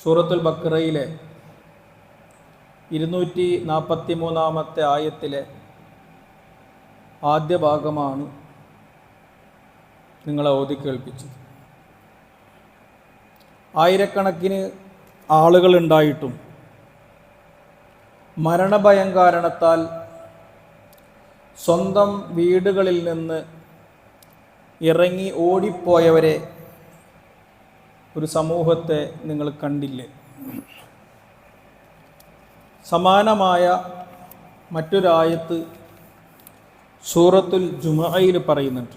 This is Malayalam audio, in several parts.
സൂറത്തുൽ ബഖറയിലെ 243-ാമത്തെ ആയത്തിലെ ആദ്യ ഭാഗമാണ് നിങ്ങളെ ഓതി കേൾപ്പിച്ചത്. ആയിരക്കണക്കിന് ആളുകളുണ്ടായിട്ടും മരണഭയം കാരണത്താൽ സ്വന്തം വീടുകളിൽ നിന്ന് ഇറങ്ങി ഓടിപ്പോയവരെ ഒരു സമൂഹത്തെ നിങ്ങൾ കണ്ടില്ലേ? സമാനമായ മറ്റൊരായത്ത് സൂറത്തുൽ ജുമുഅയിൽ പറയുന്നുണ്ട്.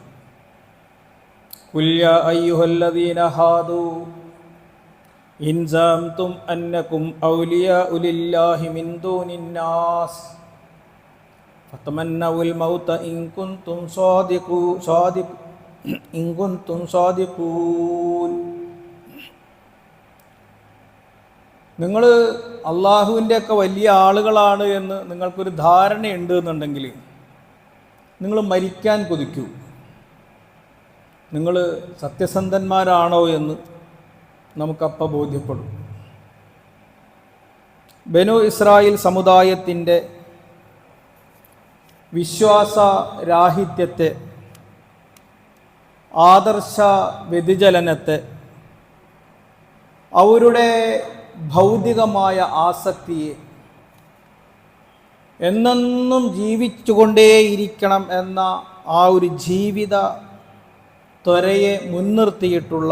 ഖുൽ യാ അയ്യുഹല്ലദീന ഹാദൂ ഇൻ സഅംതും അന്നകും ഔലിയാഉ ലില്ലാഹി മിൻ ദൂനിന്നാസ് ഫതമന്നൗൽ മൗത ഇൻ കുൻതും സാദിഖൂൻ. നിങ്ങൾ അള്ളാഹുവിൻ്റെയൊക്കെ വലിയ ആളുകളാണ് എന്ന് നിങ്ങൾക്കൊരു ധാരണയുണ്ട് എന്നുണ്ടെങ്കിൽ നിങ്ങൾ മരിക്കാൻ കൊതിക്കൂ. നിങ്ങൾ സത്യസന്ധന്മാരാണോ എന്ന് നമുക്കപ്പം ബോധ്യപ്പെടും. ബനു ഇസ്രായേൽ സമുദായത്തിൻ്റെ വിശ്വാസരാഹിത്യത്തെ, ആദർശ വ്യതിചലനത്തെ, അവരുടെ ഭൗതികമായ ആസക്തിയെ, എന്നെന്നും ജീവിച്ചുകൊണ്ടേയിരിക്കണം എന്ന ആ ഒരു ജീവിത ത്വരയെ മുൻനിർത്തിയിട്ടുള്ള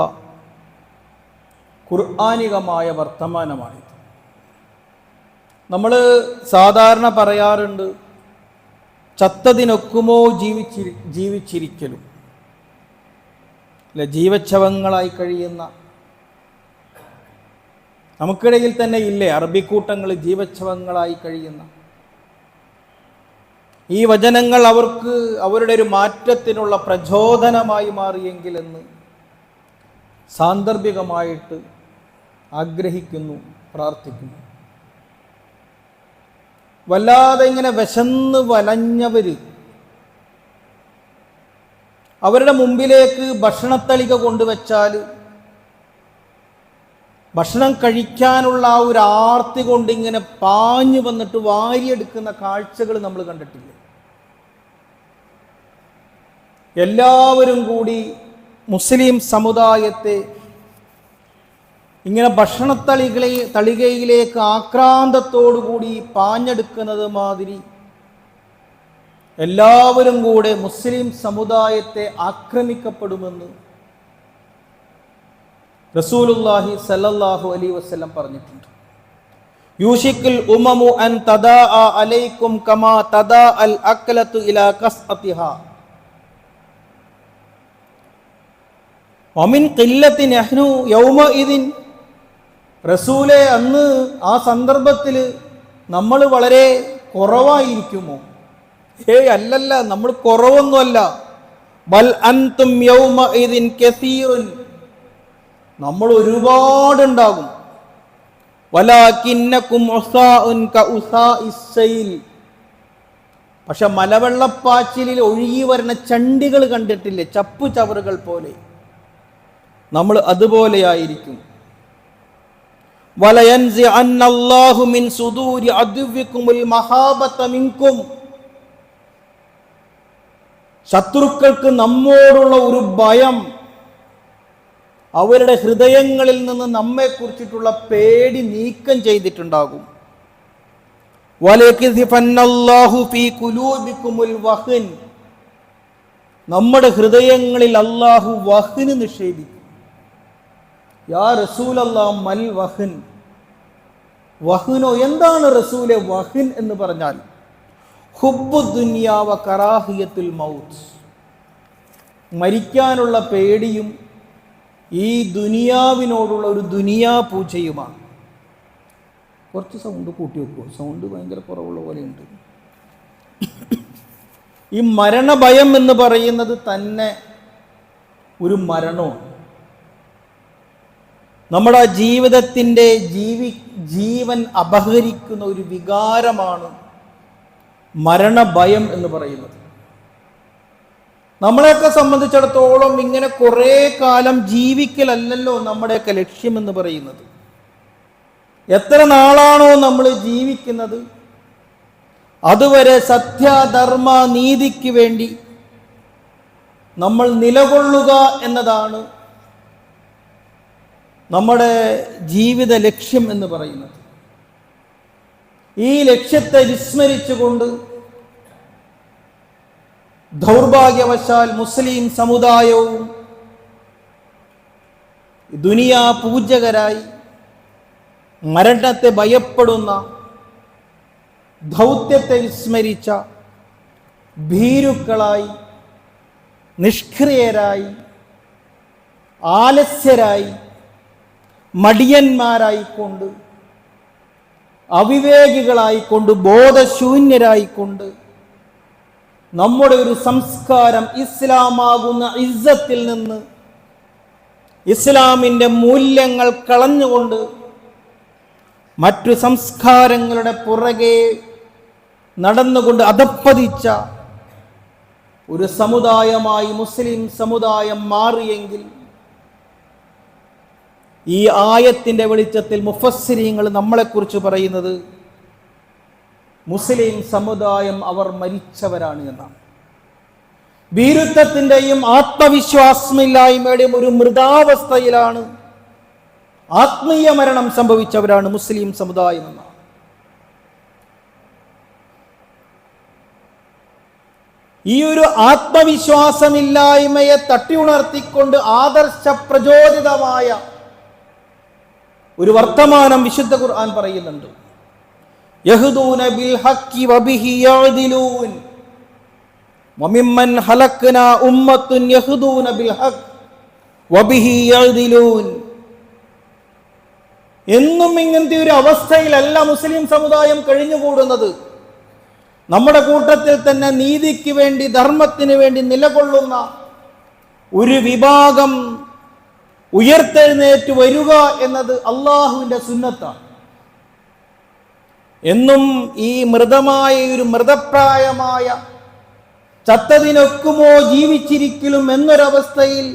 ഖുർആനികമായ വർത്തമാനമാണിത്. നമ്മൾ സാധാരണ പറയാറുണ്ട്, ചത്തതിനൊക്കുമോ ജീവിച്ചിരിക്കലും. അല്ലെ, ജീവച്ഛവങ്ങളായി കഴിയുന്ന നമുക്കിടയിൽ തന്നെ ഇല്ലേ അറബിക്കൂട്ടങ്ങൾ ജീവച്ഛവങ്ങളായി കഴിയുന്ന. ഈ വചനങ്ങൾ അവർക്ക് അവരുടെ ഒരു മാറ്റത്തിനുള്ള പ്രചോദനമായി മാറിയെങ്കിലെന്ന് സാന്ദർഭികമായിട്ട് ആഗ്രഹിക്കുന്നു, പ്രാർത്ഥിക്കുന്നു. വല്ലാതെ ഇങ്ങനെ വിശന്ന് വലഞ്ഞവർ അവരുടെ മുമ്പിലേക്ക് ഭക്ഷണത്തളിക കൊണ്ടുവച്ചാൽ ഭക്ഷണം കഴിക്കാനുള്ള ആ ഒരു ആർത്തി കൊണ്ട് ഇങ്ങനെ പാഞ്ഞു വന്നിട്ട് വാരിയെടുക്കുന്ന കാഴ്ചകൾ നമ്മൾ കണ്ടിട്ടില്ലേ? എല്ലാവരും കൂടി മുസ്ലിം സമുദായത്തെ ഇങ്ങനെ തളികയിലേക്ക് ആക്രാന്തത്തോടു കൂടി പാഞ്ഞെടുക്കുന്നത് മാതിരി എല്ലാവരും കൂടെ മുസ്ലിം സമുദായത്തെ ആക്രമിക്കപ്പെടുമെന്ന് റസൂലുള്ളാഹി സല്ലല്ലാഹു അലൈഹി വസല്ലം പറഞ്ഞിട്ടുണ്ട്. യൂഷിക്കുൽ ഉമമു അൻ തദാഅ അലൈക്കും കമാ തദാഅൽ അക്ലതു ഇലാ ഖസ്അതിഹാ വമിൻ ഖില്ലത്തി നഹ്നു യൗമഇദിൻ. റസൂലേ, അന്ന് ആ സന്ദർഭത്തിൽ നമ്മൾ വളരെ കുറവായിരിക്കുമോ? അല്ലല്ല, നമ്മൾ കുറവൊന്നുമല്ല. ബൽ അൻതും യൗമഇദിൻ കസീറുൻ, നമ്മൾ ഒരുപാടുണ്ടാകും. വലാകിന്നകും ഉസാഉൻ കഉസാഇസ് സൈൽ, പക്ഷെ മലവെള്ളപ്പാച്ചിലിൽ ഒഴുകി വരുന്ന ചണ്ടികൾ കണ്ടിട്ടില്ലേ, ചപ്പു ചവറുകൾ പോലെ, നമ്മൾ അതുപോലെയായിരിക്കും. വലയൻസി അന്നല്ലാഹു മിൻ സുദൂരി അദ്വിക്കുമുൽ മഹാബത മിൻകും, ശത്രുക്കൾക്ക് നമ്മോടുള്ള ഒരു ഭയം, അവരുടെ ഹൃദയങ്ങളിൽ നിന്ന് നമ്മെക്കുറിച്ചിട്ടുള്ള പേടി നീക്കം ചെയ്തിട്ടുണ്ടാകും. വലയക്സിഫന്നല്ലാഹു ഫീ ഖുലൂബിക്കുമുൽ വഹ്ൻ, നമ്മുടെ ഹൃദയങ്ങളിൽ അല്ലാഹു വഹ്ന് നിക്ഷേപിക്കും. യാ റസൂലല്ലാഹ് മൽ വഹ്ൻ, വഹ്നോ എന്താണ് റസൂലെ വഹ്ൻ എന്ന് പറഞ്ഞാൽ? ഹുബ്ബു ദുനിയാ വ കറാഹിയത്തുൽ മൗത്ത്, മരിക്കാനുള്ള പേടിയും ഈ ദുനിയാവിനോടുള്ള ഒരു ദുനിയാ പൂജയുമാണ്. കുറച്ച് സൗണ്ട് കൂട്ടി വെക്കുമോ? സൗണ്ട് ഭയങ്കര കുറവുള്ള പോലെയുണ്ട്. ഈ മരണഭയം എന്ന് പറയുന്നത് തന്നെ ഒരു മരണമാണ്. നമ്മുടെ ജീവിതത്തിൻ്റെ ജീവൻ അപഹരിക്കുന്ന ഒരു വികാരമാണ് മരണഭയം എന്ന് പറയുന്നത്. നമ്മളെയൊക്കെ സംബന്ധിച്ചിടത്തോളം ഇങ്ങനെ കുറേ കാലം ജീവിക്കലല്ലല്ലോ നമ്മുടെയൊക്കെ ലക്ഷ്യമെന്ന് പറയുന്നത്. എത്ര നാളാണോ നമ്മൾ ജീവിക്കുന്നത് അതുവരെ സത്യധർമ്മ നീതിക്ക് വേണ്ടി നമ്മൾ നിലകൊള്ളുക എന്നതാണ് നമ്മുടെ ജീവിത ലക്ഷ്യം എന്ന് പറയുന്നത്. ഈ ലക്ഷ്യത്തെ വിസ്മരിച്ചുകൊണ്ട് ദൗർഭാഗ്യവശാൽ മുസ്ലിം സമുദായവും ദുനിയാ പൂജകരായി, മരണത്തെ ഭയപ്പെടുന്ന, ദൗത്യത്തെ വിസ്മരിച്ച ഭീരുക്കളായി, നിഷ്ക്രിയരായി, ആലസ്യരായി, മടിയന്മാരായിക്കൊണ്ട്, അവിവേകികളായിക്കൊണ്ട്, ബോധശൂന്യരായിക്കൊണ്ട് നമ്മുടെ ഒരു സംസ്കാരം ഇസ്ലാമാകുന്ന ഇസ്സത്തിൽ നിന്ന് ഇസ്ലാമിൻ്റെ മൂല്യങ്ങൾ കളഞ്ഞുകൊണ്ട് മറ്റു സംസ്കാരങ്ങളുടെ പുറകെ നടന്നുകൊണ്ട് അധപ്പതിച്ച ഒരു സമുദായമായി മുസ്ലിം സമുദായം മാറിയെങ്കിൽ ഈ ആയത്തിൻ്റെ വെളിച്ചത്തിൽ മുഫസ്സിരീങ്ങൾ നമ്മളെക്കുറിച്ച് പറയുന്നത് മുസ്ലിം സമുദായം അവർ മരിച്ചവരാണ് എന്നാണ്. ഭീരുത്വത്തിൻ്റെയും ആത്മവിശ്വാസമില്ലായ്മയുടെയും ഒരു മൃതാവസ്ഥയിലാണ്, ആത്മീയ മരണം സംഭവിച്ചവരാണ് മുസ്ലിം സമുദായം എന്നാണ്. ഈ ഒരു ആത്മവിശ്വാസമില്ലായ്മയെ തട്ടിയുണർത്തിക്കൊണ്ട് ആദർശ പ്രചോദിതമായ ഒരു വർത്തമാനം വിശുദ്ധ ഖുർആൻ പറയുന്നുണ്ട്. യഹ്ദൂന ബിൽ ഹഖി വബിഹി യഅദിലൂൻ വമിമ്മൻ ഖലഖ്നാ ഉമ്മത്തുൻ യഹ്ദൂന ബിൽ ഹഖ് വബിഹി യഅദിലൂൻ. എന്നും ഇങ്ങനത്തെ ഒരു അവസ്ഥയിലല്ല മുസ്ലിം സമുദായം കഴിഞ്ഞുകൂടുന്നത്. നമ്മുടെ കൂട്ടത്തിൽ തന്നെ നീതിക്ക് വേണ്ടി, ധർമ്മത്തിന് വേണ്ടി നിലകൊള്ളുന്ന ഒരു വിഭാഗം ഉയർത്തെഴുന്നേറ്റ് വരിക എന്നത് അള്ളാഹുവിൻ്റെ സുന്നത്താണ്. എന്നും ഈ മൃതമായ ഒരു മൃതപ്രായമായ ചത്തതിനൊക്കുമോ ജീവിച്ചിരിക്കലും എന്നൊരവസ്ഥയിൽ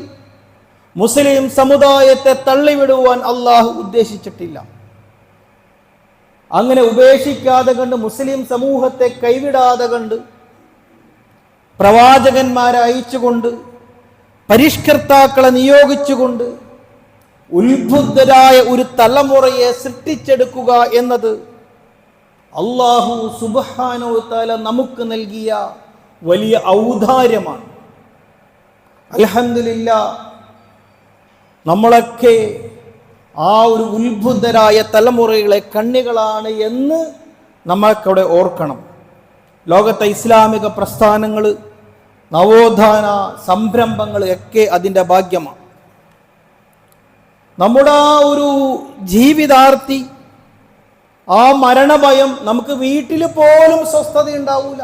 മുസ്ലിം സമുദായത്തെ തള്ളിവിടുവാൻ അള്ളാഹു ഉദ്ദേശിച്ചിട്ടില്ല. അങ്ങനെ ഉപേക്ഷിക്കാതെ കണ്ട്, മുസ്ലിം സമൂഹത്തെ കൈവിടാതെ കണ്ട്, പ്രവാചകന്മാരെ അയച്ചുകൊണ്ട്, പരിഷ്കർത്താക്കളെ നിയോഗിച്ചുകൊണ്ട് ഉത്ബുദ്ധരായ ഒരു തലമുറയെ സൃഷ്ടിച്ചെടുക്കുക എന്നത് അല്ലാഹു സുബ്ഹാനഹു വ തആല നമുക്ക് നൽകിയ വലിയ ഔദാര്യമാണ്. അൽഹംദുലില്ലാഹ്, നമ്മളൊക്കെ ആ ഒരു ഉത്ബുദ്ധരായ തലമുറകളെ കണ്ണികളാണ് എന്ന് നമ്മൾക്കവിടെ ഓർക്കണം. ലോകത്തെ ഇസ്ലാമിക പ്രസ്ഥാനങ്ങൾ, നവോത്ഥാന സംരംഭങ്ങൾ ഒക്കെ അതിൻ്റെ ഭാഗ്യമാണ്. നമ്മുടെ ആ ഒരു ജീവിതാർത്ഥി, ആ മരണഭയം, നമുക്ക് വീട്ടിൽ പോലും സ്വസ്ഥത ഉണ്ടാവൂല.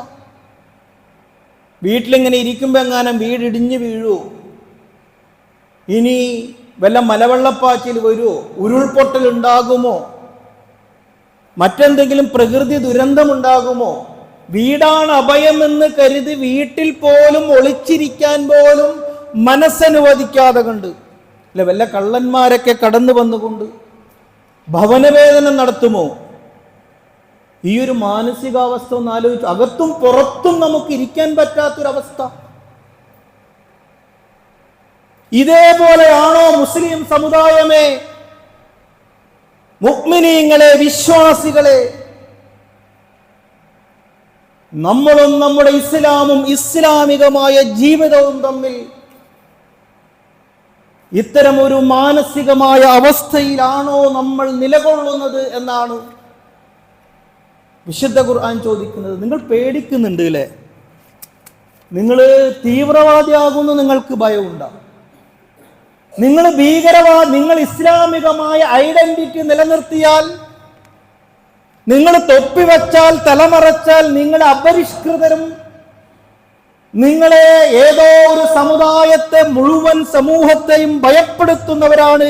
വീട്ടിലിങ്ങനെ ഇരിക്കുമ്പോൾ എങ്ങാനും വീടിടിഞ്ഞ് വീഴുമോ, ഇനി വല്ല മലവെള്ളപ്പാച്ചിൽ വരുമോ, ഉരുൾപൊട്ടൽ ഉണ്ടാകുമോ, മറ്റെന്തെങ്കിലും പ്രകൃതി ദുരന്തമുണ്ടാകുമോ, വീടാണ് അഭയമെന്ന് കരുതി വീട്ടിൽ പോലും ഒളിച്ചിരിക്കാൻ പോലും മനസ്സനുവദിക്കാതെ കണ്ട്, അല്ലെ വല്ല കള്ളന്മാരൊക്കെ കടന്നു വന്നുകൊണ്ട് ഭവനവേദന നടത്തുമോ? ഈ ഒരു മാനസികാവസ്ഥ ഒന്ന് ആലോചിച്ചു. അകത്തും പുറത്തും നമുക്ക് ഇരിക്കാൻ പറ്റാത്തൊരവസ്ഥ. ഇതേപോലെയാണോ മുസ്ലിം സമുദായമേ, മുഅ്മിനീങ്ങളെ, വിശ്വാസികളെ, നമ്മളും നമ്മുടെ ഇസ്ലാമും ഇസ്ലാമികമായ ജീവിതവും തമ്മിൽ ഇത്തരമൊരു മാനസികമായ അവസ്ഥയിലാണോ നമ്മൾ നിലകൊള്ളുന്നത് എന്നാണ് വിശുദ്ധ ഖുർആൻ ചോദിക്കുന്നത്. നിങ്ങൾ പേടിക്കുന്നുണ്ട് അല്ലേ? നിങ്ങൾ തീവ്രവാദിയാകുന്നു, നിങ്ങൾക്ക് ഭയമുണ്ടാകും. നിങ്ങൾ ഇസ്ലാമികമായ ഐഡന്റിറ്റി നിലനിർത്തിയാൽ, നിങ്ങൾ തൊപ്പിവച്ചാൽ, തലമറച്ചാൽ, നിങ്ങൾ അപരിഷ്കൃതരും, നിങ്ങളെ ഏതോ ഒരു സമുദായത്തെ, മുഴുവൻ സമൂഹത്തെയും ഭയപ്പെടുത്തുന്നവരാണ്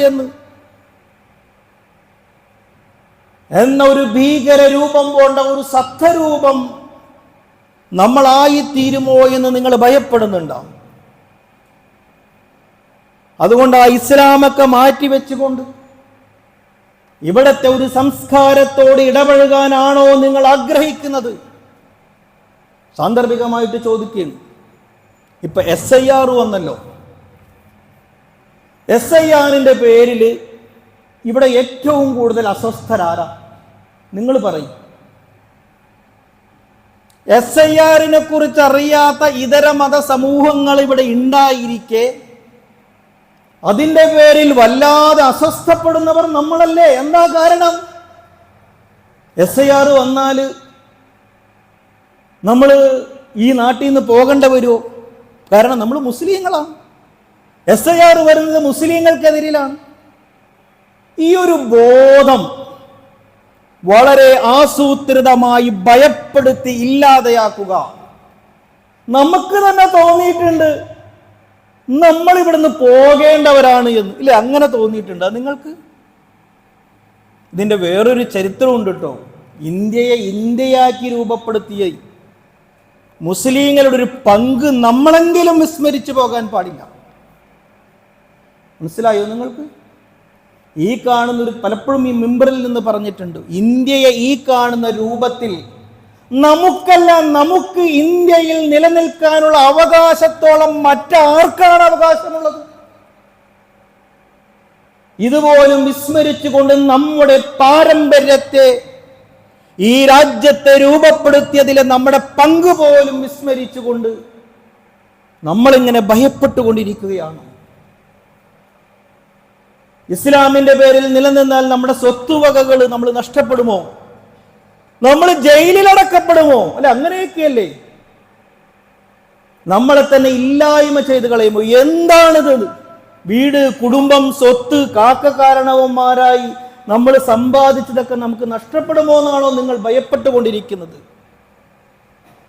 എന്ന ഒരു ഭീകര രൂപം പോണ്ട ഒരു സത്യരൂപം നമ്മളായിത്തീരുമോ എന്ന് നിങ്ങൾ ഭയപ്പെടുന്നുണ്ടാവും. അതുകൊണ്ട് ആ ഇസ്ലാമൊക്കെ മാറ്റിവെച്ചുകൊണ്ട് ഇവിടത്തെ ഒരു സംസ്കാരത്തോട് ഇടപഴകാനാണോ നിങ്ങൾ ആഗ്രഹിക്കുന്നത്? സാന്ദർഭികമായിട്ട് ചോദിക്കുന്നു. ഇപ്പൊ SIR വന്നല്ലോ. SIRന്റെ പേരിൽ ഇവിടെ ഏറ്റവും കൂടുതൽ അസ്വസ്ഥരാരാ? നിങ്ങൾ പറയും. SIRനെ കുറിച്ച് അറിയാത്ത ഇതര മത സമൂഹങ്ങൾ ഇവിടെ ഉണ്ടായിരിക്കെ അതിൻ്റെ പേരിൽ വല്ലാതെ അസ്വസ്ഥപ്പെടുന്നവർ നമ്മളല്ലേ? എന്താ കാരണം? SIR വന്നാൽ നമ്മൾ ഈ നാട്ടിൽ നിന്ന് പോകേണ്ട വരുമോ? കാരണം നമ്മൾ മുസ്ലിങ്ങളാണ്. SIR വരുന്നത് മുസ്ലിങ്ങൾക്കെതിരിലാണ്. ഈ ഒരു ബോധം വളരെ ആസൂത്രിതമായി ഭയപ്പെടുത്തി ഇല്ലാതെയാക്കുക. നമുക്ക് തന്നെ തോന്നിയിട്ടുണ്ട് നമ്മൾ ഇവിടുന്ന് പോകേണ്ടവരാണ് എന്ന്, ഇല്ലേ? അങ്ങനെ തോന്നിയിട്ടുണ്ട് നിങ്ങൾക്ക്? ഇതിൻ്റെ വേറൊരു ചരിത്രമുണ്ട് കേട്ടോ. ഇന്ത്യയെ ഇന്ത്യയാക്കി രൂപപ്പെടുത്തിയ മുസ്ലിങ്ങളുടെ ഒരു പങ്ക് നമ്മളെങ്കിലും വിസ്മരിച്ചു പോകാൻ പാടില്ല. മനസ്സിലായോ നിങ്ങൾക്ക്? ഈ കാണുന്നൊരു, പലപ്പോഴും ഈ മിമ്പറിൽ നിന്ന് പറഞ്ഞിട്ടുണ്ട്, ഇന്ത്യയെ ഈ കാണുന്ന രൂപത്തിൽ നമുക്ക് ഇന്ത്യയിൽ നിലനിൽക്കാനുള്ള അവകാശത്തോളം മറ്റാർക്കാണ് അവകാശമുള്ളത്? ഇതുപോലും വിസ്മരിച്ചുകൊണ്ട് നമ്മുടെ പാരമ്പര്യത്തെ, ഈ രാജ്യത്തെ രൂപപ്പെടുത്തിയതിലെ നമ്മുടെ പങ്ക് പോലും വിസ്മരിച്ചുകൊണ്ട് നമ്മളിങ്ങനെ ഭയപ്പെട്ടുകൊണ്ടിരിക്കുകയാണ്. ഇസ്ലാമിന്റെ പേരിൽ നിലനിന്നാൽ നമ്മുടെ സ്വത്തുവകകൾ നമ്മൾ നഷ്ടപ്പെടുമോ? നമ്മൾ ജയിലിലടക്കപ്പെടുമോ? അല്ലെ, അങ്ങനെയൊക്കെയല്ലേ? നമ്മളെ തന്നെ ഇല്ലായ്മ ചെയ്ത് കളയുമോ? എന്താണിത്? വീട്, കുടുംബം, സ്വത്ത്, കാരണവന്മാരായി നമ്മൾ സമ്പാദിച്ചതൊക്കെ നമുക്ക് നഷ്ടപ്പെടുമോ എന്നാണോ നിങ്ങൾ ഭയപ്പെട്ടുകൊണ്ടിരിക്കുന്നത്?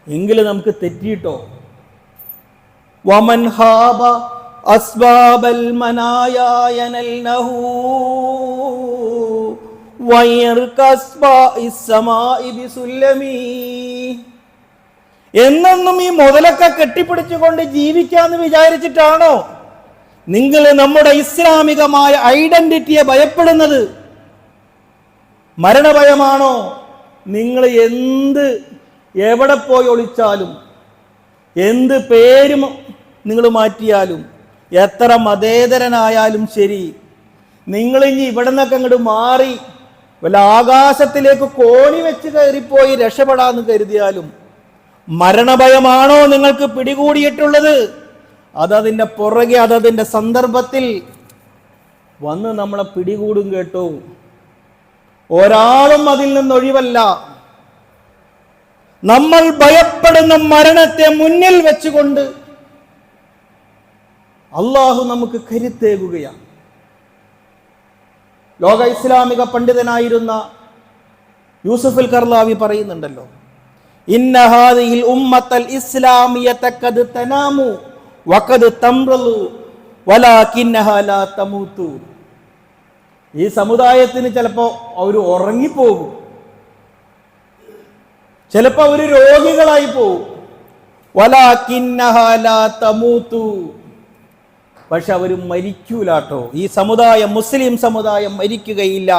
എങ്കിലും നമുക്ക് തെറ്റിയിട്ടോ. വമൻ ഹാബ അസ്ബാബൽ മനായാ യനൽനഹു വയർകസ്ബാഇസ്സമാഇ ബിസുല്ലമി. എന്നും ഈ മുതലൊക്കെ കെട്ടിപ്പിടിച്ചുകൊണ്ട് ജീവിക്കാന്ന് വിചാരിച്ചിട്ടാണോ നിങ്ങൾ നമ്മുടെ ഇസ്ലാമികമായ ഐഡന്റിറ്റിയെ ഭയപ്പെടുന്നത്? മരണഭയമാണോ? നിങ്ങൾ എവിടെ പോയി ഒളിച്ചാലും, എന്ത് പേരും നിങ്ങൾ മാറ്റിയാലും, എത്ര മതേതരനായാലും ശരി, നിങ്ങൾ ഇനി ഇവിടെ നിന്നൊക്കെ അങ്ങോട്ട് മാറി വല്ല ആകാശത്തിലേക്ക് കോണി വെച്ച് കയറിപ്പോയി രക്ഷപ്പെടാന്ന് കരുതിയാലും മരണഭയമാണോ നിങ്ങൾക്ക് പിടികൂടിയിട്ടുള്ളത്? അതതിൻ്റെ പുറകെ, അതതിൻ്റെ സന്ദർഭത്തിൽ വന്ന് നമ്മളെ പിടികൂടും കേട്ടോ. ഒരാളും അതിൽ നിന്നൊഴിവല്ല. നമ്മൾ ഭയപ്പെടുന്ന മരണത്തെ മുന്നിൽ വെച്ചുകൊണ്ട് അള്ളാഹു നമുക്ക് കരുത്തേകുകയാണ്. ലോക ഇസ്ലാമിക പണ്ഡിതനായിരുന്ന യൂസുഫുൽ കർലാവി പറയുന്നുണ്ടല്ലോ, ഇന്ന ഹാദിഹിൽ ഉമ്മത്തൽ ഇസ്ലാമിയത ഖദ് തനാമു വഖദ് തംറലു വലാകിന്നഹ ലാ തമൂതു. ഈ സമുദായത്തിന് ചിലപ്പോൾ അവർ ഉറങ്ങിപ്പോകും, ചിലപ്പോൾ അവർ രോഗികളായി പോകും. വലാകിന്നഹ ലാ തമൂതു, പക്ഷെ അവർ മരിക്കൂലാട്ടോ. ഈ സമുദായം, മുസ്ലിം സമുദായം മരിക്കുകയില്ല.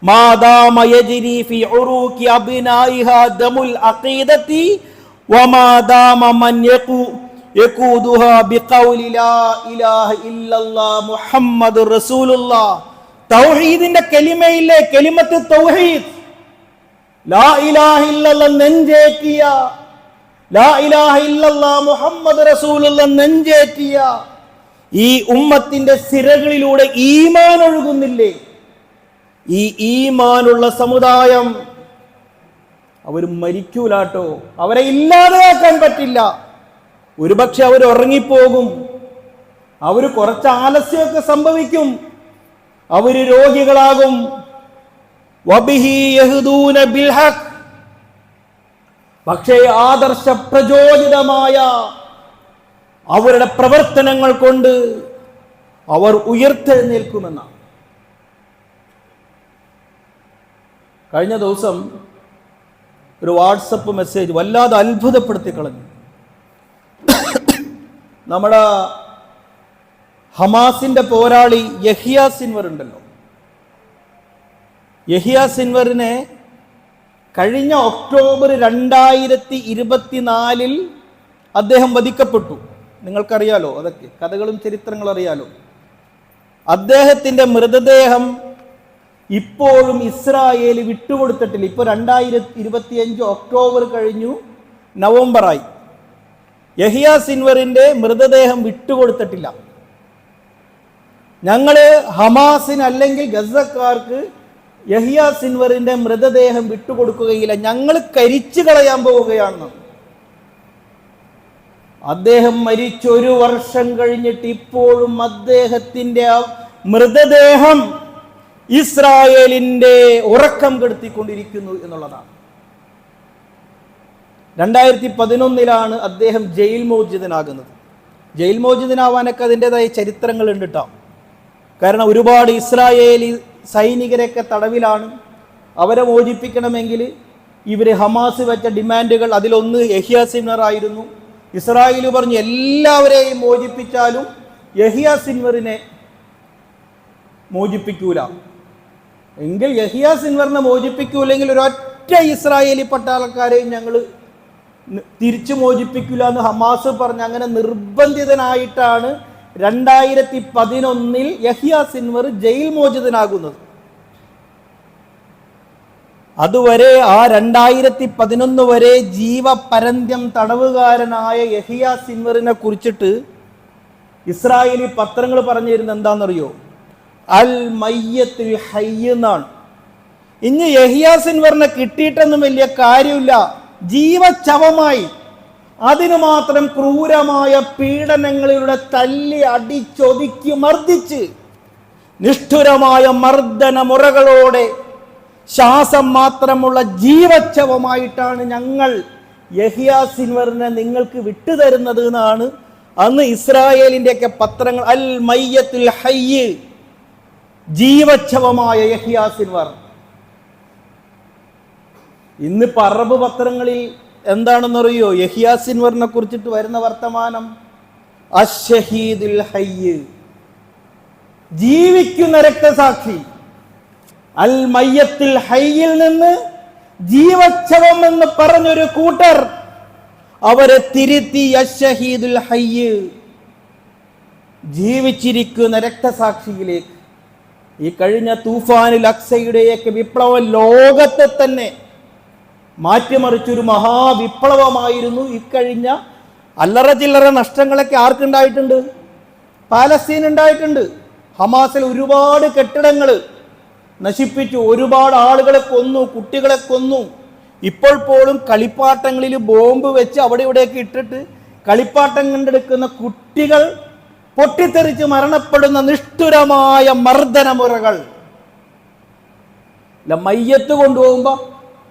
മാദാമ യജ്രി ഫി ഉറൂഖി അബ്നാഇഹാ ദമുൽ അഖീദതി വമാദാമ മൻ യഖൂദുഹാ ബിഖൗലി ലാ ഇലാഹ ഇല്ലല്ലാഹ് മുഹമ്മദുർ റസൂലുള്ളാഹ്. തൗഹീദിന്റെ കലിമയിലെ കലിമത്ത് തൗഹീദ്, ലാ ഇലാഹ ഇല്ലല്ലാഹ് നെഞ്ചേറ്റിയ, ലാ ഇലാഹ ഇല്ലല്ലാഹ് മുഹമ്മദ് റസൂലുള്ളാഹ് നെഞ്ചേറ്റിയ ഈ ഉമ്മത്തിന്റെ സിരകളിലൂടെ ഈമാൻ ഒഴുകുന്നില്ലേ? ഈ ഈമാനുള്ള സമുദായം അവർ മരിക്കൂലാട്ടോ. അവരെ ഇല്ലാതെയാക്കാൻ പറ്റില്ല. ഒരുപക്ഷെ അവർ ഉറങ്ങിപ്പോകും, അവർ കുറച്ച് ആലസ്യമൊക്കെ സംഭവിക്കും, അവർ രോഗികളാകും. വബിഹി യഹ്ദൂന ബിൽ ഹഖ്, പക്ഷേ ആദർശ പ്രചോദിതമായ അവരുടെ പ്രവർത്തനങ്ങൾ കൊണ്ട് അവർ ഉയർത്തെഴുന്നേൽക്കുമെന്നാണ്. കഴിഞ്ഞ ദിവസം ഒരു വാട്സപ്പ് മെസ്സേജ് വല്ലാതെ അത്ഭുതപ്പെടുത്തി കളഞ്ഞു. നമ്മുടെ ഹമാസിന്റെ പോരാളി യഹ്യ സിൻവർ ഉണ്ടല്ലോ, യഹിയ സിൻവറിനെ കഴിഞ്ഞ ഒക്ടോബർ 2024 അദ്ദേഹം വധിക്കപ്പെട്ടു. നിങ്ങൾക്കറിയാലോ, അതൊക്കെ കഥകളും ചരിത്രങ്ങളും അറിയാലോ. അദ്ദേഹത്തിൻ്റെ മൃതദേഹം ഇപ്പോഴും ഇസ്രായേൽ വിട്ടുകൊടുത്തിട്ടില്ല. ഇപ്പോൾ 2025 ഒക്ടോബർ കഴിഞ്ഞു, നവംബറായി. യഹിയ സിൻവറിൻ്റെ മൃതദേഹം വിട്ടുകൊടുത്തിട്ടില്ല. ഞങ്ങൾ ഹമാസിന് അല്ലെങ്കിൽ ഗസക്കാർക്ക് യഹിയ സിൻവറിൻ്റെ മൃതദേഹം വിട്ടുകൊടുക്കുകയില്ല, ഞങ്ങൾ കരിച്ചു കളയാൻ പോവുകയാണ്. അദ്ദേഹം മരിച്ചൊരു വർഷം കഴിഞ്ഞിട്ട് ഇപ്പോഴും അദ്ദേഹത്തിൻ്റെ മൃതദേഹം ഇസ്രായേലിൻ്റെ ഉറക്കം കെടുത്തിക്കൊണ്ടിരിക്കുന്നു എന്നുള്ളതാണ്. 2011 അദ്ദേഹം ജയിൽ മോചിതനാകുന്നത്. ജയിൽ മോചിതനാവാനൊക്കെ അതിൻ്റെതായ ചരിത്രങ്ങളുണ്ട് കേട്ടോ. കാരണം ഒരുപാട് ഇസ്രായേലി സൈനികരൊക്കെ തടവിലാണ്. അവരെ മോചിപ്പിക്കണമെങ്കിൽ ഇവർ ഹമാസ് വെച്ച ഡിമാൻഡുകൾ, അതിലൊന്ന് യഹിയ സിൻവർ ആയിരുന്നു. ഇസ്രായേൽ പറഞ്ഞു എല്ലാവരെയും മോചിപ്പിച്ചാലും യഹിയ സിൻവറിനെ മോചിപ്പിക്കൂല. എങ്കിൽ യഹിയ സിൻവറിനെ മോചിപ്പിക്കൂലെങ്കിൽ ഒരൊറ്റ ഇസ്രായേലി പട്ടാളക്കാരെയും ഞങ്ങൾ തിരിച്ചു മോചിപ്പിക്കില്ല എന്ന് ഹമാസ് പറഞ്ഞ് അങ്ങനെ നിർബന്ധിതനായിട്ടാണ് 2011 യഹിയ സിൻവർ ജയിൽ മോചിതനാകുന്നത്. അതുവരെ ആ 2011 വരെ ജീവപര്യന്തം തടവുകാരനായ യഹിയ സിൻവറിനെ കുറിച്ചിട്ട് ഇസ്രായേലി പത്രങ്ങൾ പറഞ്ഞിരുന്നത് എന്താണെന്നറിയോ? അൽ മയ്യത്തുൽ ഹയ്യ് എന്നാണ്. ഇനി യഹിയ സിൻവറിനെ കിട്ടിയിട്ടൊന്നും വലിയ കാര്യമില്ല, ജീവച്ഛവമായി. അതിനു മാത്രം ക്രൂരമായ പീഡനങ്ങളിലൂടെ തല്ലി അടിച്ചൊതുക്കി മർദ്ദിച്ച് നിഷ്ഠുരമായ മർദ്ദന മുറകളോടെ ശ്വാസം മാത്രമുള്ള ജീവച്ഛവമായിട്ടാണ് ഞങ്ങൾ യഹിയ സിൻവറിനെ നിങ്ങൾക്ക് വിട്ടുതരുന്നത് എന്നാണ് അന്ന് ഇസ്രായേലിൻ്റെയൊക്കെ പത്രങ്ങൾ. അൽ മയ്യത്തുൽ ഹയ്യ്, ജീവച്ഛവമായ യഹിയ സിൻവർ. ഇന്നിപ്പോൾ അറബ് പത്രങ്ങളിൽ എന്താണെന്നറിയോ? യഹിയ സിൻവറിനെ കുറിച്ചിട്ട് വരുന്ന വർത്തമാനം അശ്ശഹീദുൽ ഹയ്യ്, ജീവിക്കുന്ന രക്തസാക്ഷി. അൽ മയ്യത്തുൽ ഹയ്യിൽ നിന്ന് ജീവച്ഛവം എന്ന് പറഞ്ഞൊരു കൂട്ടർ അവരെ തിരുത്തി അശ്ശഹീദുൽ ഹയ്യ്, ജീവിച്ചിരിക്കുന്ന രക്തസാക്ഷിയിലേക്ക്. ഈ കഴിഞ്ഞ തൂഫാനുൽ അക്സയുടെയൊക്കെ വിപ്ലവം ലോകത്തെ തന്നെ മാറ്റിമറിച്ചൊരു മഹാവിപ്ലവമായിരുന്നു. ഇക്കഴിഞ്ഞ അല്ലറ ചില്ലറ നഷ്ടങ്ങളൊക്കെ ആർക്കുണ്ടായിട്ടുണ്ട്? പാലസ്തീൻ ഉണ്ടായിട്ടുണ്ട്. ഹമാസിൽ ഒരുപാട് കെട്ടിടങ്ങൾ നശിപ്പിച്ചു, ഒരുപാട് ആളുകളെ കൊന്നു, കുട്ടികളെ കൊന്നു. ഇപ്പോൾ പോലും കളിപ്പാട്ടങ്ങളിൽ ബോംബ് വെച്ച് അവിടെ ഇവിടെയൊക്കെ ഇട്ടിട്ട് കളിപ്പാട്ടം കണ്ടെടുക്കുന്ന കുട്ടികൾ പൊട്ടിത്തെറിച്ച് മരണപ്പെടുന്ന നിഷ്ഠുരമായ മർദ്ദനമുറകൾ. മയ്യത്ത് കൊണ്ടുപോകുമ്പോൾ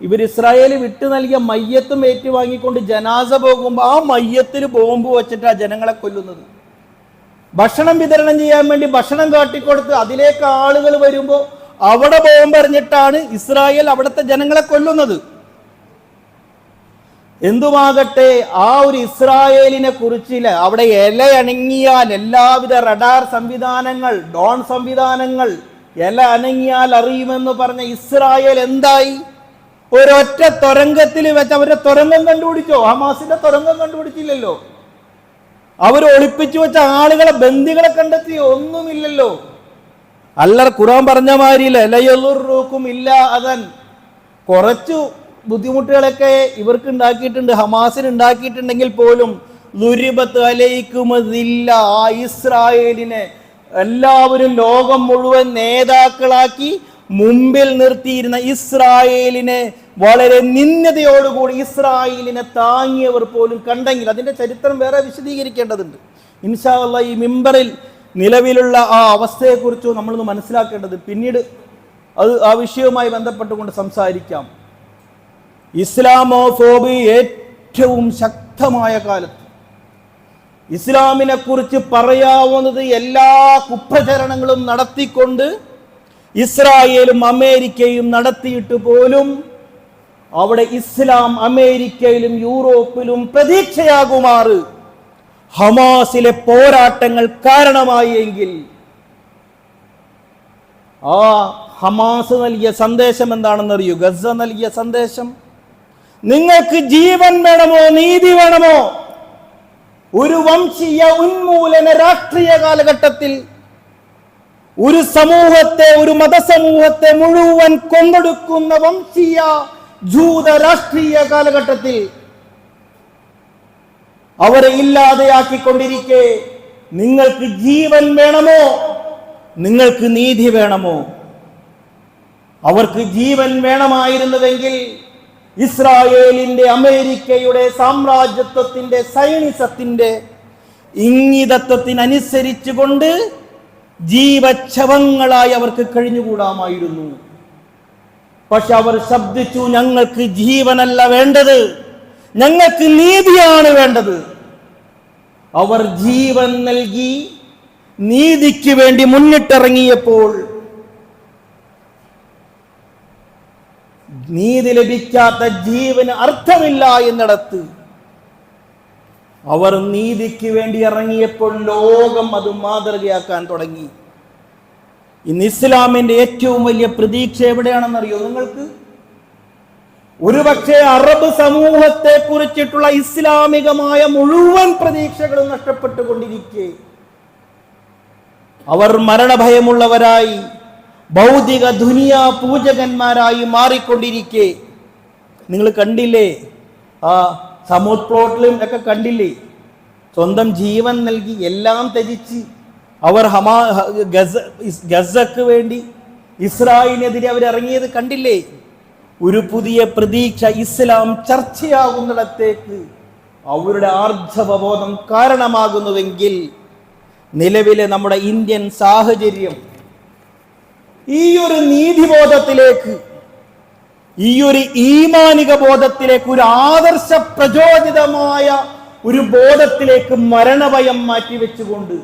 ഇവർ ഇസ്രായേൽ വിട്ടു നൽകിയ മയ്യത്തും ഏറ്റുവാങ്ങിക്കൊണ്ട് ജനാസ പോകുമ്പോൾ ആ മയ്യത്തിൽ ബോംബ് വെച്ചിട്ട് ആ ജനങ്ങളെ കൊല്ലുന്നത്. ഭക്ഷണം വിതരണം ചെയ്യാൻ വേണ്ടി ഭക്ഷണം കാട്ടിക്കൊടുത്ത് അതിലേക്ക് ആളുകൾ വരുമ്പോൾ അവിടെ ബോംബെറിഞ്ഞിട്ടാണ് ഇസ്രായേൽ അവിടുത്തെ ജനങ്ങളെ കൊല്ലുന്നത്. എന്തുമാകട്ടെ, ആ ഒരു ഇസ്രായേലിനെ കുറിച്ചില്ല. അവിടെ ഇല അണങ്ങിയാൽ എല്ലാവിധ റഡാർ സംവിധാനങ്ങൾ, ഡോൺ സംവിധാനങ്ങൾ, ഇല അനങ്ങിയാൽ അറിയുമെന്ന് പറഞ്ഞ ഇസ്രായേൽ എന്തായി? ഒരൊറ്റ തുരങ്കത്തിൽ വെച്ച് അവരുടെ തുരങ്കം കണ്ടുപിടിച്ചോ? ഹമാസിന്റെ തുരങ്കം കണ്ടുപിടിച്ചില്ലല്ലോ. അവർ ഒളിപ്പിച്ചു വെച്ച ആളുകളെ, ബന്ദികളെ കണ്ടെത്തിയോ? ഒന്നുമില്ലല്ലോ. അല്ലറ ഖുർആൻ പറഞ്ഞ മാതിരിയില്ല, ലയളുറുക്കും ഇല്ല അതൻ. കുറച്ചു ബുദ്ധിമുട്ടുകളൊക്കെ ഇവർക്ക് ഉണ്ടാക്കിയിട്ടുണ്ട്, ഹമാസിന് ഉണ്ടാക്കിയിട്ടുണ്ടെങ്കിൽ പോലും ദുരിബത്ത് അലൈക്കുമതില്ല. ആ ഇസ്രായേലിനെ എല്ലാവരും ലോകം മുഴുവൻ നേതാക്കളാക്കി മുമ്പിൽ നിർത്തിയിരുന്ന ഇസ്രായേലിനെ വളരെ നിന്ദതയോടുകൂടി ഇസ്രായേലിനെ താങ്ങിയവർ പോലും കണ്ടെങ്കിൽ അതിൻ്റെ ചരിത്രം വേറെ വിശദീകരിക്കേണ്ടതുണ്ട്. ഇൻഷാ അല്ലാഹ് ഈ മിമ്പറിൽ നിലവിലുള്ള ആ അവസ്ഥയെക്കുറിച്ച് നമ്മളൊന്ന് മനസ്സിലാക്കേണ്ടത് പിന്നീട് അത് ആ വിഷയവുമായി ബന്ധപ്പെട്ടുകൊണ്ട് സംസാരിക്കാം. ഇസ്ലാമോഫോബി ഏറ്റവും ശക്തമായ കാലത്ത് ഇസ്ലാമിനെ കുറിച്ച് പറയാവുന്നത് എല്ലാ കുപ്രചരണങ്ങളും നടത്തിക്കൊണ്ട് ഇസ്രായേലും അമേരിക്കയും നടത്തിയിട്ട് പോലും അവിടെ ഇസ്ലാം അമേരിക്കയിലും യൂറോപ്പിലും പ്രതീക്ഷയാകുമാറ് ഹമാസിലെ പോരാട്ടങ്ങൾ കാരണമായി എങ്കിൽ ആ ഹമാസ് നൽകിയ സന്ദേശം എന്താണെന്നറിയൂ? ഗസ നൽകിയ സന്ദേശം, നിങ്ങൾക്ക് ജീവൻ വേണമോ നീതി വേണമോ? ഒരു വംശീയ ഉന്മൂലന രാഷ്ട്രീയ കാലഘട്ടത്തിൽ ഒരു സമൂഹത്തെ, ഒരു മതസമൂഹത്തെ മുഴുവൻ കൊന്നൊടുക്കുന്ന വംശീയ ജൂത രാഷ്ട്രീയ കാലഘട്ടത്തിൽ അവരെ ഇല്ലാതെയാക്കിക്കൊണ്ടിരിക്കെ നിങ്ങൾക്ക് ജീവൻ വേണമോ, നിങ്ങൾക്ക് നീതി വേണമോ? അവർക്ക് ജീവൻ വേണമായിരുന്നുവെങ്കിൽ ഇസ്രായേലിന്റെ, അമേരിക്കയുടെ സാമ്രാജ്യത്വത്തിന്റെ, സൈനിസത്തിന്റെ ഇംഗിതത്വത്തിനനുസരിച്ചുകൊണ്ട് ജീവച്ഛവങ്ങളായി അവർക്ക് കഴിഞ്ഞുകൂടാമായിരുന്നു. പക്ഷെ അവർ ശബ്ദിച്ചു, ഞങ്ങൾക്ക് ജീവനല്ല വേണ്ടത്, ഞങ്ങൾക്ക് നീതിയാണ് വേണ്ടത്. അവർ ജീവൻ നൽകി നീതിക്ക് വേണ്ടി മുന്നിട്ടിറങ്ങിയപ്പോൾ നീതി ലഭിക്കാത്ത ജീവന് അർത്ഥമില്ല എന്നിടത്ത് അവർ നീതിക്ക് വേണ്ടി ഇറങ്ങിയപ്പോൾ ലോകം അത് മാതൃകയാക്കാൻ തുടങ്ങി. ഇന്ന് ഇസ്ലാമിന്റെ ഏറ്റവും വലിയ പ്രതീക്ഷ എവിടെയാണെന്നറിയോ നിങ്ങൾക്ക്? ഒരുപക്ഷെ അറബ് സമൂഹത്തെ കുറിച്ചിട്ടുള്ള ഇസ്ലാമികമായ മുഴുവൻ പ്രതീക്ഷകളും നഷ്ടപ്പെട്ടുകൊണ്ടിരിക്കെ അവർ മരണഭയമുള്ളവരായി, ഭൗതിക ദുനിയാ പൂജകന്മാരായി മാറിക്കൊണ്ടിരിക്കെ നിങ്ങൾ കണ്ടില്ലേ? ആ സമൂത് പ്ലോട്ടിലും ഒക്കെ കണ്ടില്ലേ? സ്വന്തം ജീവൻ നൽകി എല്ലാം ത്യജിച്ച് അവർ ഗസക്ക് വേണ്ടി ഇസ്രായേലിനെതിരെ അവരിറങ്ങിയത് കണ്ടില്ലേ? ഒരു പുതിയ പ്രതീക്ഷ ഇസ്ലാം ചർച്ചയാകുന്നിടത്തേക്ക് അവരുടെ ആർജവബോധം കാരണമാകുന്നുവെങ്കിൽ നിലവിലെ നമ്മുടെ ഇന്ത്യൻ സാഹചര്യം ഈ ഒരു നീതിബോധത്തിലേക്ക്, ഈ ഒരു ഈമാനിക ബോധത്തിലേക്ക്, ഒരു ആദർശ പ്രചോദിതമായ ഒരു ബോധത്തിലേക്ക് മരണഭയം മാറ്റിവെച്ചുകൊണ്ട്,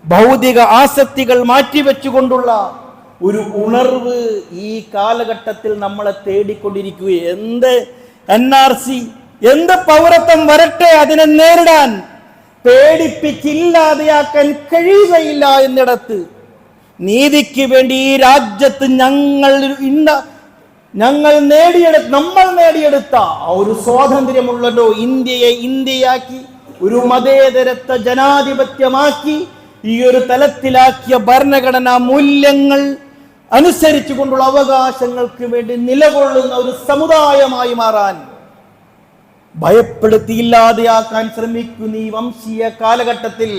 ഭൗതിക ആസക്തികൾ മാറ്റിവെച്ചുകൊണ്ടുള്ള ഒരു ഉണർവ് ഈ കാലഘട്ടത്തിൽ നമ്മളെ തേടിക്കൊണ്ടിരിക്കുകയും, എന്ത് NRC, എന്ത് പൗരത്വം വരട്ടെ അതിനെ നേരിടാൻ പേടിപ്പിച്ചില്ലാതെയാക്കാൻ കഴിയുകയില്ല എന്നിടത്ത് നീതിക്ക് വേണ്ടി ഈ രാജ്യത്ത് നമ്മൾ നേടിയെടുത്ത ഒരു സ്വാതന്ത്ര്യമുള്ളല്ലോ. ഇന്ത്യയെ ഇന്ത്യയാക്കി, ഒരു മതേതരത്വ ജനാധിപത്യമാക്കി, ഈ ഒരു തലത്തിലാക്കിയ ഭരണഘടനാ മൂല്യങ്ങൾ അനുസരിച്ചു കൊണ്ടുള്ള അവകാശങ്ങൾക്ക് വേണ്ടി നിലകൊള്ളുന്ന ഒരു സമുദായമായി മാറാൻ ഭയപ്പെടുത്തിയില്ലാതെയാക്കാൻ ശ്രമിക്കുന്ന ഈ വംശീയ കാലഘട്ടത്തിൽ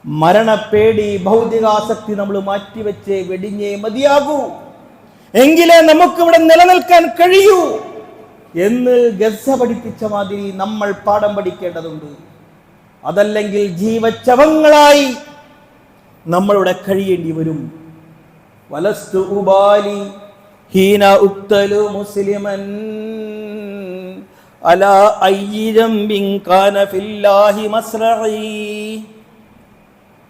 മരണപ്പേടി, ഭൗതികാസക്തി നമ്മൾ മാറ്റിവെച്ചേ വെടിഞ്ഞേ മതിയാകൂ, എങ്കിലേ നമുക്കിവിടെ നിലനിൽക്കാൻ കഴിയൂ എന്ന് ഗസ പഠിപ്പിച്ച മാതിരി നമ്മൾ പാഠം പഠിക്കേണ്ടതുണ്ട്. അതല്ലെങ്കിൽ ജീവച്ഛവങ്ങളായി നമ്മളിവിടെ കഴിയേണ്ടി വരും. വലസ്തു ഉബാലി ഹീന ഉക്തലു മുസ്ലിമൻ അലാ അയ്യിദം ബിൻ കാന ഫില്ലാഹി മസ്റഈ.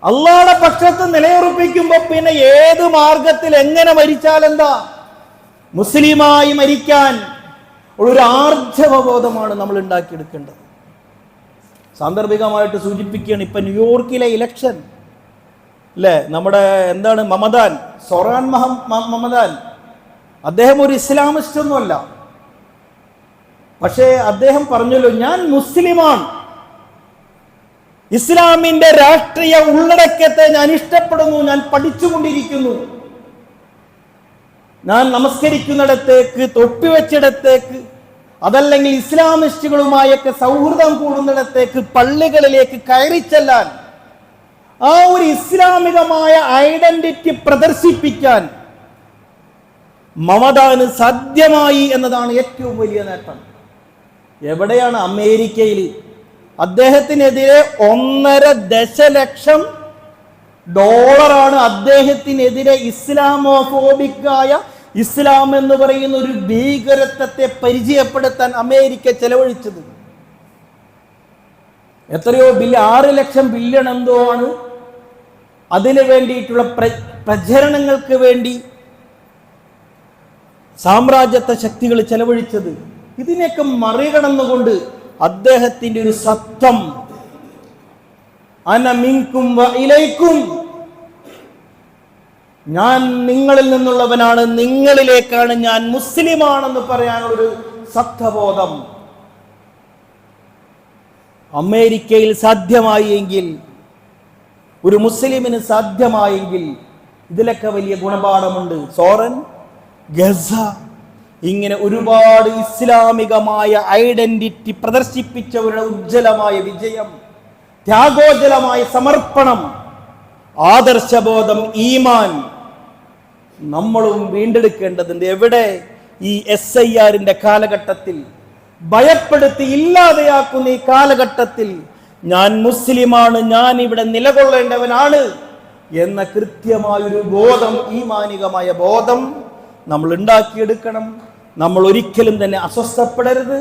അള്ളാഹുവിന്റെ പക്ഷത്ത് നിലയുറപ്പിക്കുമ്പോ പിന്നെ ഏത് മാർഗത്തിൽ എങ്ങനെ മരിച്ചാലെന്താ? മുസ്ലിമായി മരിക്കാൻ ഒരു ആർജവബോധമാണ് നമ്മൾ ഉണ്ടാക്കിയെടുക്കേണ്ടത്. സാന്ദർഭികമായിട്ട് സൂചിപ്പിക്കുകയാണ്, ഇപ്പൊ ന്യൂയോർക്കിലെ ഇലക്ഷൻ അല്ലേ, നമ്മുടെ എന്താണ് മമദാൻ, സൊറാൻ മമദാൻ, അദ്ദേഹം ഒരു ഇസ്ലാമിസ്റ്റ് ഒന്നുമല്ല. പക്ഷേ അദ്ദേഹം പറഞ്ഞല്ലോ, ഞാൻ മുസ്ലിമാണ്, ഇസ്ലാമിന്റെ രാഷ്ട്രീയ ഉള്ളടക്കത്തെ ഞാൻ ഇഷ്ടപ്പെടുന്നു, ഞാൻ പഠിച്ചുകൊണ്ടിരിക്കുന്നു, ഞാൻ നമസ്കരിക്കുന്നിടത്തേക്ക്, തൊപ്പിവെച്ചിടത്തേക്ക്, അതല്ലെങ്കിൽ ഇസ്ലാമിസ്റ്റുകളുമായൊക്കെ സൗഹൃദം കൂടുന്നിടത്തേക്ക്, പള്ളികളിലേക്ക് കയറിച്ചെല്ലാൻ, ആ ഒരു ഇസ്ലാമികമായ ഐഡന്റിറ്റി പ്രദർശിപ്പിക്കാൻ മമദാന് സാധ്യമായി എന്നതാണ് ഏറ്റവും വലിയ നേട്ടം. എവിടെയാണ്? അമേരിക്കയിൽ. അദ്ദേഹത്തിനെതിരെ $1.5 ലക്ഷം അദ്ദേഹത്തിനെതിരെ ഇസ്ലാമോഫോബിക്കായ, ഇസ്ലാം എന്ന് പറയുന്ന ഒരു ഭീകരത്വത്തെ പരിചയപ്പെടുത്താൻ അമേരിക്ക ചെലവഴിച്ചത്. എത്രയോ ബില്യൺ, 6 ലക്ഷം ബില്യൺ എന്തോ ആണ് അതിനു വേണ്ടിയിട്ടുള്ള പ്രചരണങ്ങൾക്ക് വേണ്ടി സാമ്രാജ്യത്വ ശക്തികൾ ചെലവഴിച്ചത്. ഇതിനെയൊക്കെ മറികടന്നുകൊണ്ട് അദ്ദേഹത്തിന്റെ ഒരു സത്വം, അന മിൻകും വ ഇലൈക്കും, ഞാൻ നിങ്ങളിൽ നിന്നുള്ളവനാണ്, നിങ്ങളിലേക്കാണ് ഞാൻ മുസ്ലിമാണെന്ന് പറയാനുള്ളൊരു സത്യബോധം അമേരിക്കയിൽ സാധ്യമായി എങ്കിൽ, ഒരു മുസ്ലിമിന് സാധ്യമായെങ്കിൽ ഇതിലൊക്കെ വലിയ ഗുണപാഠമുണ്ട്. സോറൻ, ഗസ, ഇങ്ങനെ ഒരുപാട് ഇസ്ലാമികമായ ഐഡന്റിറ്റി പ്രദർശിപ്പിച്ചവരുടെ ഉജ്ജ്വലമായ വിജയം, ത്യാഗോജ്വലമായ സമർപ്പണം, ആദർശബോധം, ഈമാൻ നമ്മളും വീണ്ടെടുക്കേണ്ടതുണ്ട്. എവിടെ? ഈ SIR കാലഘട്ടത്തിൽ, ഭയപ്പെടുത്തി ഇല്ലാതെയാക്കുന്ന ഈ കാലഘട്ടത്തിൽ ഞാൻ മുസ്ലിമാണ്, ഞാൻ ഇവിടെ നിലകൊള്ളേണ്ടവനാണ് എന്ന കൃത്യമായൊരു ബോധം, ഈമാനികമായ ബോധം നമ്മൾ ഉണ്ടാക്കിയെടുക്കണം. നമ്മൾ ഒരിക്കലും തന്നെ അസ്വസ്ഥപ്പെടരുത്,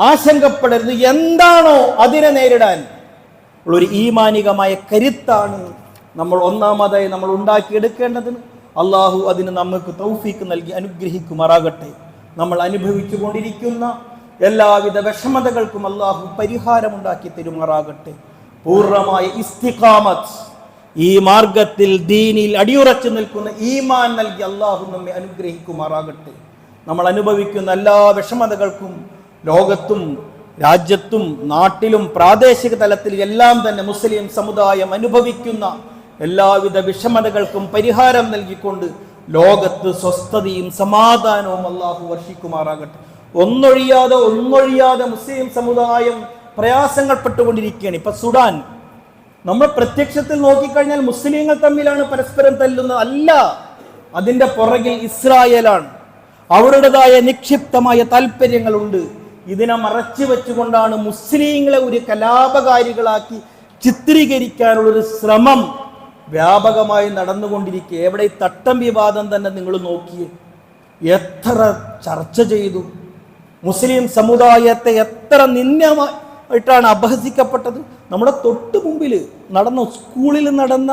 ആശങ്കപ്പെടരുത്. എന്താണോ അതിനെ നേരിടാൻ ഉള്ളൊരു ഈമാനികമായ കരുത്താണ് നമ്മൾ ഒന്നാമതായി നമ്മൾ ഉണ്ടാക്കിയെടുക്കേണ്ടത്. അള്ളാഹു അതിന് നമുക്ക് തൗഫീക്ക് നൽകി അനുഗ്രഹിക്കുമാറാകട്ടെ. നമ്മൾ അനുഭവിച്ചു കൊണ്ടിരിക്കുന്ന എല്ലാവിധ വിഷമതകൾക്കും അള്ളാഹു പരിഹാരമുണ്ടാക്കി തരുമാറാകട്ടെ. പൂർണ്ണമായ ഇസ്തിഖാമത്ത്, ഈ മാർഗത്തിൽ ദീനിൽ അടിയുറച്ചു നിൽക്കുന്ന ഈമാൻ നൽകി അള്ളാഹു നമ്മെ അനുഗ്രഹിക്കുമാറാകട്ടെ. നമ്മൾ അനുഭവിക്കുന്ന എല്ലാ വിഷമതകൾക്കും ലോകത്തും രാജ്യത്തും നാട്ടിലും പ്രാദേശിക തലത്തിൽ എല്ലാം തന്നെ മുസ്ലിം സമുദായം അനുഭവിക്കുന്ന എല്ലാവിധ വിഷമതകൾക്കും പരിഹാരം നൽകിക്കൊണ്ട് ലോകത്ത് സ്വസ്ഥതയും സമാധാനവും അള്ളാഹു വർഷിക്കുമാറാകട്ടെ. ഒന്നൊഴിയാതെ മുസ്ലിം സമുദായം പ്രയാസങ്ങൾ പെട്ടുകൊണ്ടിരിക്കുകയാണ്. ഇപ്പൊ സുഡാൻ, നമ്മൾ പ്രത്യക്ഷത്തിൽ നോക്കിക്കഴിഞ്ഞാൽ മുസ്ലിങ്ങൾ തമ്മിലാണ് പരസ്പരം തല്ലുന്നത്, അല്ല, അതിന്റെ പുറകിൽ ഇസ്രായേലാണ്. അവരുടേതായ നിക്ഷിപ്തമായ താല്പര്യങ്ങളുണ്ട്. ഇതിനെ മറച്ചു വെച്ചുകൊണ്ടാണ് മുസ്ലിങ്ങളെ ഒരു കലാപകാരികളാക്കി ചിത്രീകരിക്കാനുള്ളൊരു ശ്രമം വ്യാപകമായി നടന്നുകൊണ്ടിരിക്കുക. എവിടെ ഈ തട്ടം വിവാദം തന്നെ നിങ്ങൾ നോക്കിയേ, എത്ര ചർച്ച ചെയ്തു, മുസ്ലിം സമുദായത്തെ എത്ര നിന്ദ്യമായിട്ടാണ് അപഹസിക്കപ്പെട്ടത്. നമ്മുടെ തൊട്ട് മുമ്പിൽ നടന്ന, സ്കൂളിൽ നടന്ന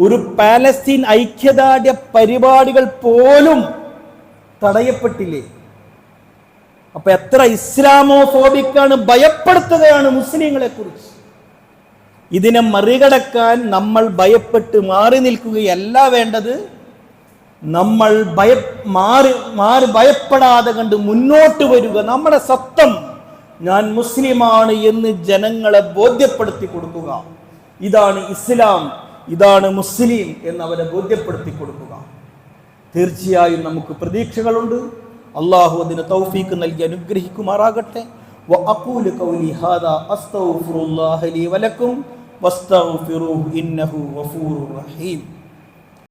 ഒരു പാലസ്തീൻ ഐക്യദാർഢ്യ പരിപാടികൾ പോലും തടയപ്പെട്ടില്ലേ? അപ്പൊ എത്ര ഇസ്ലാമോഫോബിക്കാണ്, ഭയപ്പെടുത്തുകയാണ് മുസ്ലിങ്ങളെ കുറിച്ച്. ഇതിനെ മറികടക്കാൻ നമ്മൾ ഭയപ്പെട്ട് മാറി നിൽക്കുകയല്ല വേണ്ടത്. നമ്മൾ ഭയപ്പെടാതെ കണ്ട് മുന്നോട്ട് വരിക. നമ്മുടെ സത്യം ഞാൻ മുസ്ലിമാണ് എന്ന് ജനങ്ങളെ ബോധ്യപ്പെടുത്തി കൊടുക്കുക. ഇതാണ് ഇസ്ലാം, ഇതാണ് മുസ്ലിം എന്ന് അവരെ ബോധ്യപ്പെടുത്തി കൊടുക്കുക. തീർച്ചയായും നമുക്ക് പ്രതീക്ഷകളുണ്ട്. അള്ളാഹു അതിന് തൗഫീക്ക് നൽകി അനുഗ്രഹിക്കുമാറാകട്ടെ. വഅഖൂലു ഖൗലി ഹാദാ അസ്തഗ്ഫിറുല്ലാഹ ലി വലക്കും വസ്തഗ്ഫിറൂഹു ഇന്നഹു ഗഫൂറുർ റഹീം.